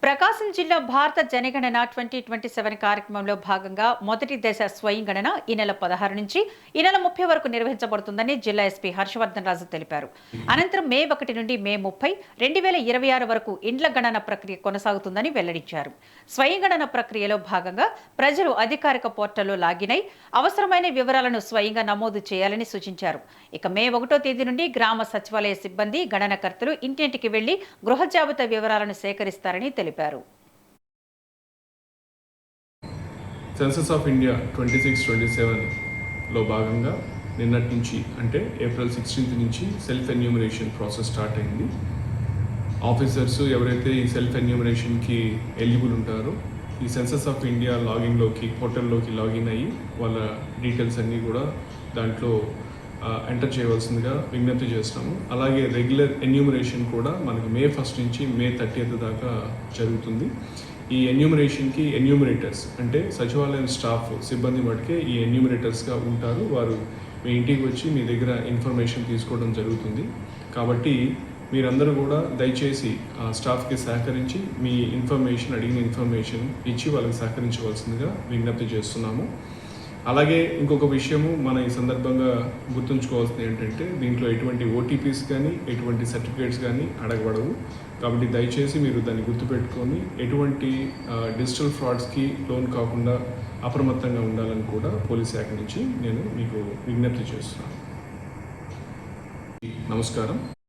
ప్రకాశం జిల్లా భారత జనగణన 2027 కార్యక్రమంలో భాగంగా మొదటి దశ స్వయం గణన ఈ నెల 16 నుంచి ఈ నెల 30 వరకు నిర్వహించబడుతుందని జిల్లా ఎస్పీ హర్షవర్ధన్ రాజు తెలిపారు. అనంతరం మే 1 నుండి మే 30, 2026 వరకు ఇండ్ల గణన ప్రక్రియ కొనసాగుతుందని వెల్లడించారు. స్వయం గణన ప్రక్రియలో భాగంగా ప్రజలు అధికారిక పోర్టల్లో లాగిన్ అయి అవసరమైన వివరాలను స్వయంగా నమోదు చేయాలని సూచించారు. ఇక మే 1వ తేదీ నుండి గ్రామ సచివాలయ సిబ్బంది గణనకర్తలు ఇంటింటికి వెళ్లి గృహ జాబితా వివరాలను సేకరిస్తారని తెలిపారు. సెన్సస్ ఆఫ్ ఇండియా 26-27లో భాగంగా నిన్నటి నుంచి అంటే ఏప్రిల్ 16th నుంచి సెల్ఫ్ ఎన్యూమరేషన్ ప్రాసెస్ స్టార్ట్ అయింది. ఆఫీసర్స్ ఎవరైతే ఈ సెల్ఫ్ ఎన్యూమరేషన్కి ఎలిజిబుల్ ఉంటారో ఈ సెన్సస్ ఆఫ్ ఇండియా లాగిన్లోకి పోర్టల్లోకి లాగిన్ అయ్యి వాళ్ళ డీటెయిల్స్ అన్నీ కూడా దాంట్లో ఎంటర్ చేయవలసిందిగా విజ్ఞప్తి చేస్తున్నాము. అలాగే రెగ్యులర్ ఎన్యూమరేషన్ కూడా మనకు మే 1 నుంచి మే 30th దాకా జరుగుతుంది. ఈ ఎన్యూమరేషన్కి ఎన్యూమరేటర్స్ అంటే సచివాలయం స్టాఫ్ సిబ్బంది మటుకే ఈ ఎన్యూమరేటర్స్గా ఉంటారు. వారు మీ ఇంటికి వచ్చి మీ దగ్గర ఇన్ఫర్మేషన్ తీసుకోవడం జరుగుతుంది. కాబట్టి మీరందరూ కూడా దయచేసి ఆ స్టాఫ్కి సహకరించి మీ అడిగిన ఇన్ఫర్మేషన్ ఇచ్చి వాళ్ళకి సహకరించవలసిందిగా విజ్ఞప్తి చేస్తున్నాము. అలాగే ఇంకొక విషయము మన ఈ సందర్భంగా గుర్తుంచుకోవాల్సింది ఏంటంటే దీంట్లో ఎటువంటి ఓటీపీస్ కానీ ఎటువంటి సర్టిఫికేట్స్ కానీ అడగబడవు. కాబట్టి దయచేసి మీరు దాన్ని గుర్తుపెట్టుకొని ఎటువంటి డిజిటల్ ఫ్రాడ్స్కి లోన్ కాకుండా అప్రమత్తంగా ఉండాలని కూడా పోలీస్ శాఖ నుంచి నేను మీకు విజ్ఞప్తి చేస్తున్నాను. నమస్కారం.